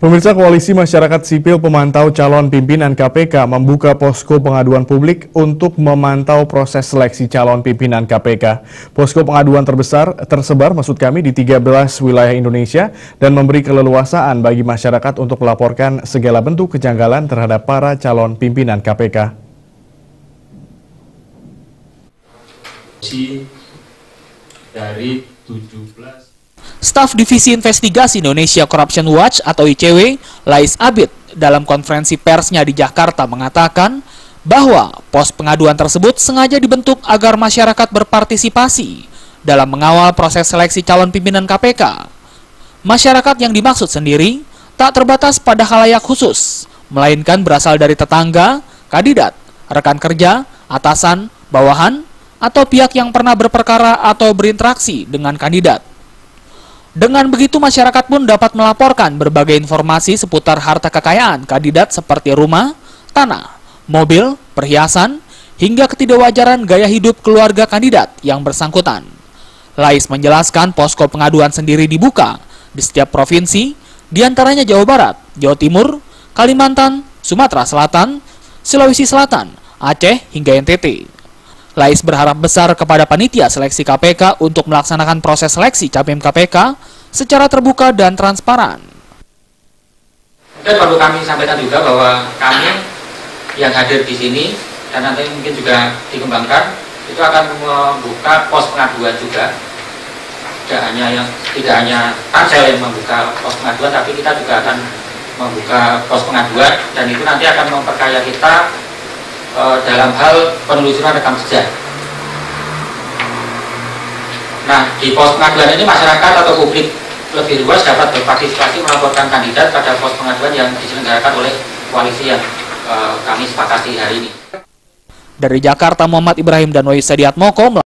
Pemirsa, Koalisi Masyarakat Sipil Pemantau Calon Pimpinan KPK membuka posko pengaduan publik untuk memantau proses seleksi calon pimpinan KPK. Posko pengaduan tersebar di 13 wilayah Indonesia dan memberi keleluasaan bagi masyarakat untuk melaporkan segala bentuk kejanggalan terhadap para calon pimpinan KPK. Dari 17 Staf Divisi Investigasi Indonesia Corruption Watch atau ICW, Lais Abid, dalam konferensi persnya di Jakarta mengatakan bahwa pos pengaduan tersebut sengaja dibentuk agar masyarakat berpartisipasi dalam mengawal proses seleksi calon pimpinan KPK. Masyarakat yang dimaksud sendiri tak terbatas pada khalayak khusus, melainkan berasal dari tetangga, kandidat, rekan kerja, atasan, bawahan, atau pihak yang pernah berperkara atau berinteraksi dengan kandidat. Dengan begitu, masyarakat pun dapat melaporkan berbagai informasi seputar harta kekayaan kandidat seperti rumah, tanah, mobil, perhiasan, hingga ketidakwajaran gaya hidup keluarga kandidat yang bersangkutan. Lais menjelaskan posko pengaduan sendiri dibuka di setiap provinsi, diantaranya Jawa Barat, Jawa Timur, Kalimantan, Sumatera Selatan, Sulawesi Selatan, Aceh, hingga NTT. Lais berharap besar kepada panitia seleksi KPK untuk melaksanakan proses seleksi capim KPK secara terbuka dan transparan. Dan perlu kami sampaikan juga bahwa kami yang hadir di sini dan nanti mungkin juga dikembangkan itu akan membuka pos pengaduan juga. Tidak hanya pansel yang membuka pos pengaduan, tapi kita juga akan membuka pos pengaduan dan itu nanti akan memperkaya kita dalam hal penelusuran rekam jejak. Nah, di pos pengaduan ini masyarakat atau publik lebih luas dapat berpartisipasi melaporkan kandidat pada pos pengaduan yang diselenggarakan oleh koalisi yang kami sepakati hari ini. Dari Jakarta, Muhammad Ibrahim dan Wahyu Sadiatmoko